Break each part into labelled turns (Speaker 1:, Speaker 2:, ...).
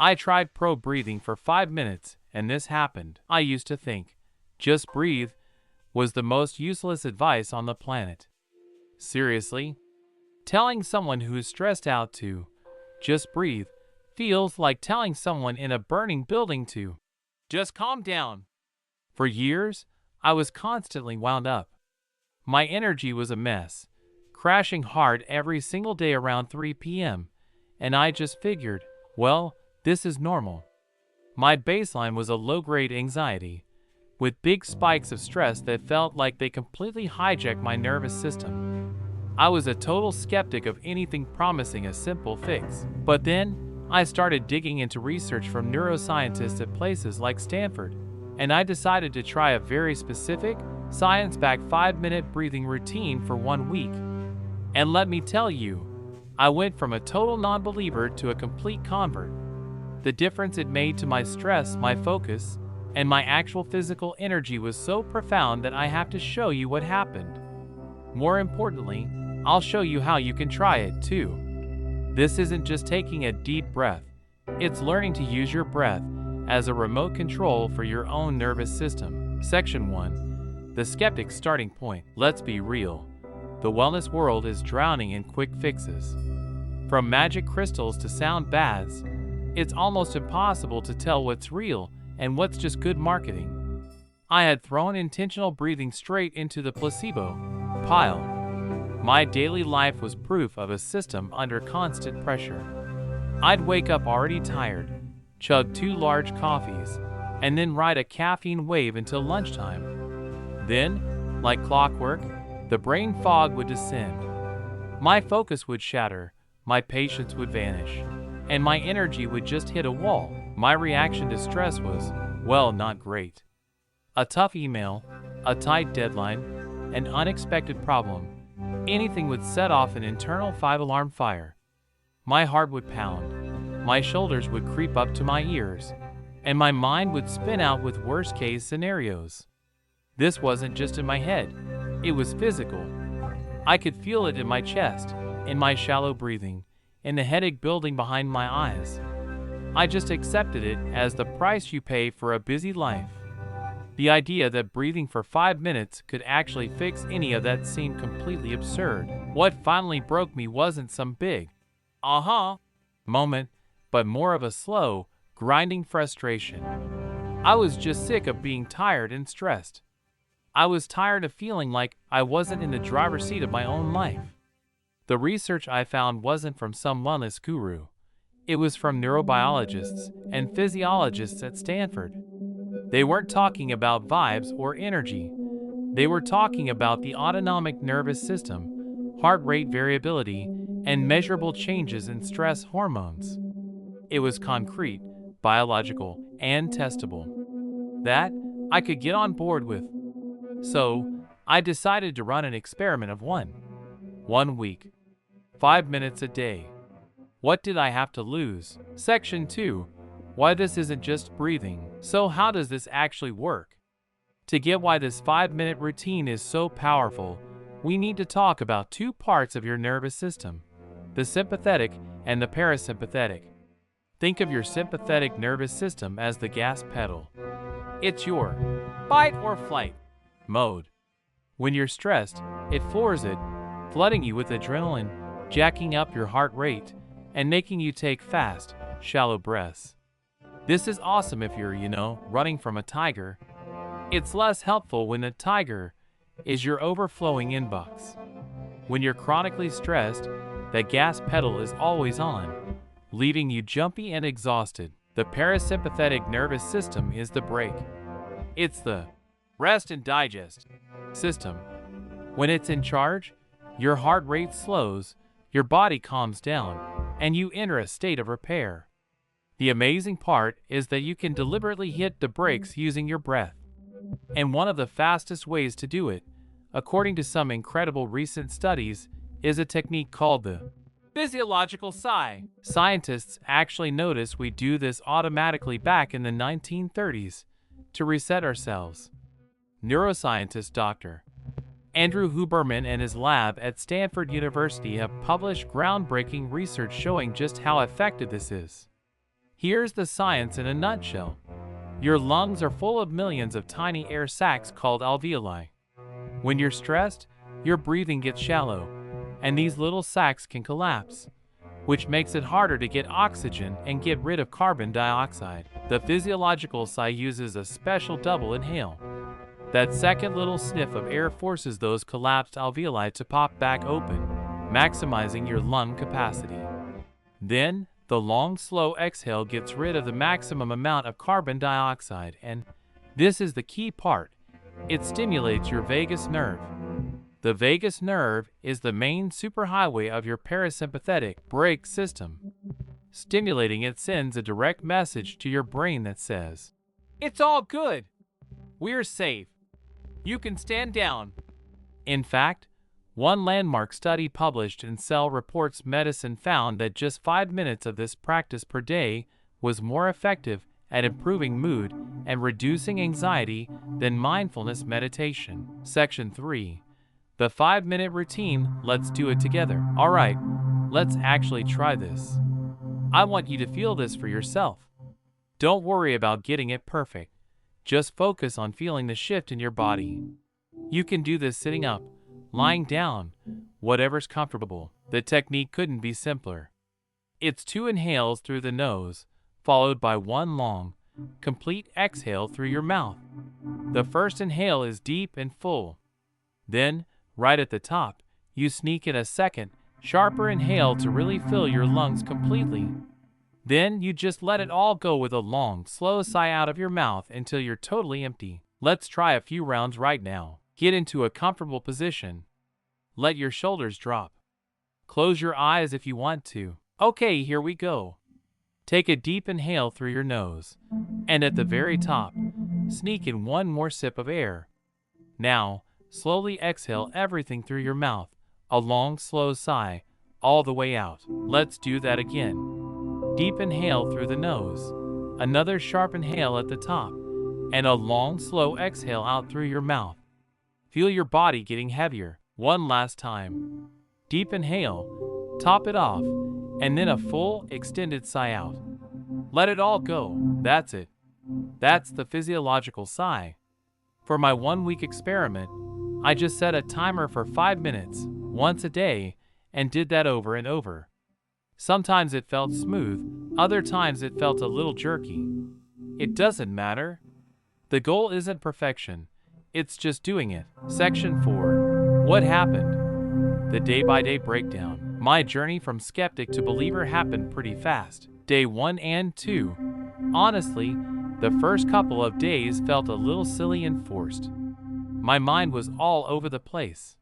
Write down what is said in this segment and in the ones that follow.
Speaker 1: I tried pro breathing for 5 minutes and this happened. I used to think, just breathe, was the most useless advice on the planet. Seriously? Telling someone who's stressed out to just breathe feels like telling someone in a burning building to just calm down. For years, I was constantly wound up. My energy was a mess, crashing hard every single day around 3 p.m., and I just figured, well, this is normal. My baseline was a low-grade anxiety, with big spikes of stress that felt like they completely hijacked my nervous system. I was a total skeptic of anything promising a simple fix. But then, I started digging into research from neuroscientists at places like Stanford, and I decided to try a very specific, science-backed 5-minute breathing routine for 1 week. And let me tell you, I went from a total non-believer to a complete convert. The difference it made to my stress, my focus, and my actual physical energy was so profound that I have to show you what happened. More importantly, I'll show you how you can try it too. This isn't just taking a deep breath, it's learning to use your breath as a remote control for your own nervous system. Section 1. The Skeptic's Starting Point. Let's be real. The wellness world is drowning in quick fixes. From magic crystals to sound baths, it's almost impossible to tell what's real and what's just good marketing. I had thrown intentional breathing straight into the placebo pile. My daily life was proof of a system under constant pressure. I'd wake up already tired, chug 2 large coffees, and then ride a caffeine wave until lunchtime. Then, like clockwork, the brain fog would descend. My focus would shatter, my patience would vanish, and my energy would just hit a wall. My reaction to stress was, well, not great. A tough email, a tight deadline, an unexpected problem. Anything would set off an internal 5-alarm fire. My heart would pound, my shoulders would creep up to my ears, and my mind would spin out with worst-case scenarios. This wasn't just in my head, it was physical. I could feel it in my chest, in my shallow breathing, in the headache building behind my eyes. I just accepted it as the price you pay for a busy life. The idea that breathing for 5 minutes could actually fix any of that seemed completely absurd. What finally broke me wasn't some big, aha moment, but more of a slow, grinding frustration. I was just sick of being tired and stressed. I was tired of feeling like I wasn't in the driver's seat of my own life. The research I found wasn't from some wellness guru. It was from neurobiologists and physiologists at Stanford. They weren't talking about vibes or energy. They were talking about the autonomic nervous system, heart rate variability, and measurable changes in stress hormones. It was concrete, biological, and testable. That I could get on board with. So, I decided to run an experiment of 1 week. 5 minutes a day. What did I have to lose? Section 2. Why this isn't just breathing. So how does this actually work? To get why this 5-minute routine is so powerful, we need to talk about 2 parts of your nervous system, the sympathetic and the parasympathetic. Think of your sympathetic nervous system as the gas pedal. It's your fight or flight mode. When you're stressed, it floors it, flooding you with adrenaline, jacking up your heart rate, and making you take fast, shallow breaths. This is awesome if you're, running from a tiger. It's less helpful when the tiger is your overflowing inbox. When you're chronically stressed, the gas pedal is always on, leaving you jumpy and exhausted. The parasympathetic nervous system is the brake. It's the rest and digest system. When it's in charge, your heart rate slows, your body calms down, and you enter a state of repair. The amazing part is that you can deliberately hit the brakes using your breath. And one of the fastest ways to do it, according to some incredible recent studies, is a technique called the physiological sigh. Scientists actually noticed we do this automatically back in the 1930s to reset ourselves. Neuroscientist Dr. Andrew Huberman and his lab at Stanford University have published groundbreaking research showing just how effective this is. Here's the science in a nutshell. Your lungs are full of millions of tiny air sacs called alveoli. When you're stressed, your breathing gets shallow, and these little sacs can collapse, which makes it harder to get oxygen and get rid of carbon dioxide. The physiological sigh uses a special double inhale. That second little sniff of air forces those collapsed alveoli to pop back open, maximizing your lung capacity. Then, the long, slow exhale gets rid of the maximum amount of carbon dioxide, and this is the key part. It stimulates your vagus nerve. The vagus nerve is the main superhighway of your parasympathetic brake system. Stimulating it sends a direct message to your brain that says, "It's all good. We're safe. You can stand down." In fact, one landmark study published in Cell Reports Medicine found that just 5 minutes of this practice per day was more effective at improving mood and reducing anxiety than mindfulness meditation. Section 3. The 5-minute routine. Let's do it together. All right, let's actually try this. I want you to feel this for yourself. Don't worry about getting it perfect. Just focus on feeling the shift in your body. You can do this sitting up, lying down, whatever's comfortable. The technique couldn't be simpler. It's 2 inhales through the nose, followed by 1 long, complete exhale through your mouth. The first inhale is deep and full. Then, right at the top, you sneak in a second, sharper inhale to really fill your lungs completely. Then you just let it all go with a long, slow sigh out of your mouth until you're totally empty. Let's try a few rounds right now. Get into a comfortable position. Let your shoulders drop. Close your eyes if you want to. Okay, here we go. Take a deep inhale through your nose, and at the very top, sneak in 1 more sip of air. Now, slowly exhale everything through your mouth, a long, slow sigh, all the way out. Let's do that again. Deep inhale through the nose, another sharp inhale at the top, and a long, slow exhale out through your mouth. Feel your body getting heavier. One last time. Deep inhale, top it off, and then a full, extended sigh out. Let it all go. That's it. That's the physiological sigh. For my 1-week experiment, I just set a timer for 5 minutes, once a day, and did that over and over. Sometimes it felt smooth, other times it felt a little jerky. It doesn't matter. The goal isn't perfection, it's just doing it. Section 4. What happened? The day-by-day breakdown. My journey from skeptic to believer happened pretty fast. Day 1 and 2. Honestly, the first couple of days felt a little silly and forced. My mind was all over the place.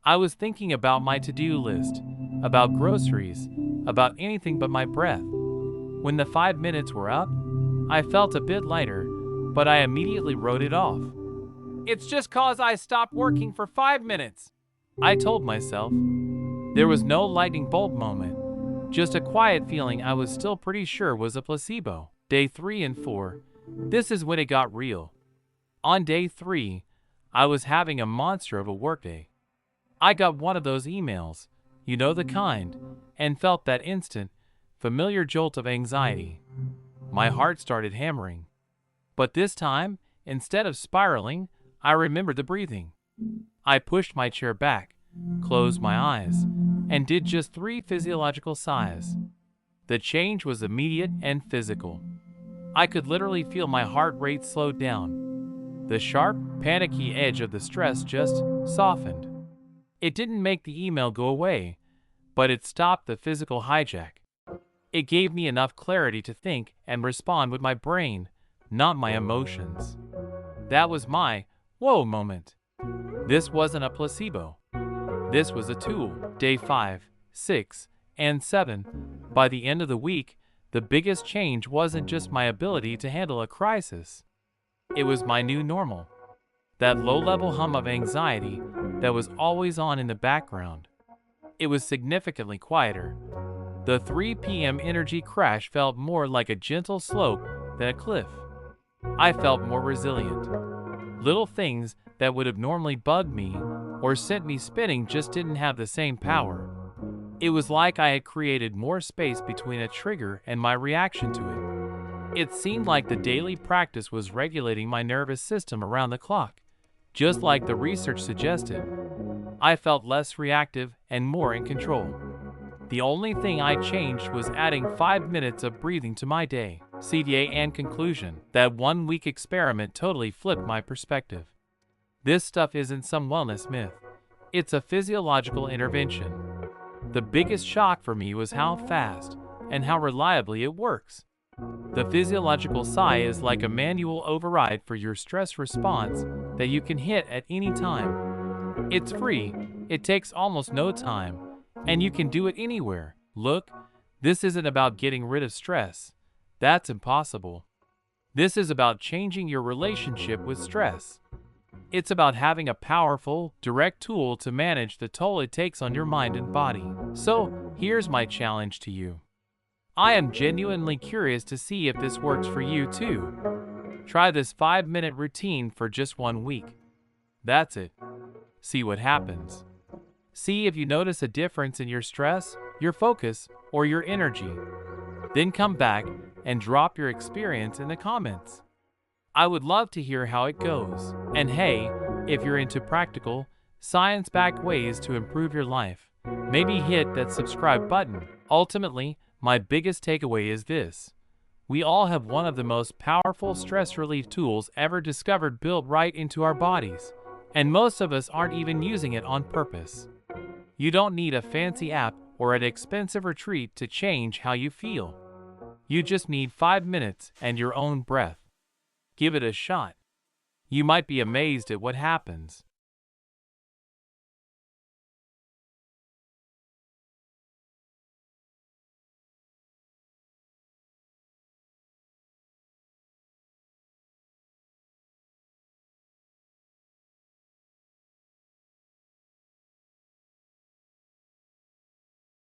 Speaker 1: I was thinking about my to-do list, about groceries, about anything but my breath. When the 5 minutes were up, I felt a bit lighter, but I immediately wrote it off. It's just 'cause I stopped working for 5 minutes, I told myself. There was no lightning bolt moment, just a quiet feeling I was still pretty sure was a placebo. Day 3 and 4. This is when it got real. On day 3, I was having a monster of a workday. I got one of those emails, you know the kind, and felt that instant, familiar jolt of anxiety. My heart started hammering. But this time, instead of spiraling, I remembered the breathing. I pushed my chair back, closed my eyes, and did just 3 physiological sighs. The change was immediate and physical. I could literally feel my heart rate slowed down. The sharp, panicky edge of the stress just softened. It didn't make the email go away, but it stopped the physical hijack. It gave me enough clarity to think and respond with my brain, not my emotions. That was my whoa moment. This wasn't a placebo. This was a tool. Day 5, 6, and 7. By the end of the week, the biggest change wasn't just my ability to handle a crisis. It was my new normal. That low-level hum of anxiety that was always on in the background. It was significantly quieter. The 3 p.m. energy crash felt more like a gentle slope than a cliff. I felt more resilient. Little things that would have normally bugged me or sent me spinning just didn't have the same power. It was like I had created more space between a trigger and my reaction to it. It seemed like the daily practice was regulating my nervous system around the clock, just like the research suggested. I felt less reactive and more in control. The only thing I changed was adding 5 minutes of breathing to my day. CDA and conclusion. That 1-week experiment totally flipped my perspective. This stuff isn't some wellness myth. It's a physiological intervention. The biggest shock for me was how fast and how reliably it works. The physiological sigh is like a manual override for your stress response that you can hit at any time. It's free, it takes almost no time, and you can do it anywhere. Look, this isn't about getting rid of stress. That's impossible. This is about changing your relationship with stress. It's about having a powerful, direct tool to manage the toll it takes on your mind and body. So, here's my challenge to you. I am genuinely curious to see if this works for you too. Try this 5-minute routine for just 1 week. That's it. See what happens. See if you notice a difference in your stress, your focus, or your energy. Then come back and drop your experience in the comments. I would love to hear how it goes. And hey, if you're into practical, science-backed ways to improve your life, maybe hit that subscribe button. Ultimately, my biggest takeaway is this. We all have one of the most powerful stress relief tools ever discovered built right into our bodies, and most of us aren't even using it on purpose. You don't need a fancy app or an expensive retreat to change how you feel. You just need 5 minutes and your own breath. Give it a shot. You might be amazed at what happens.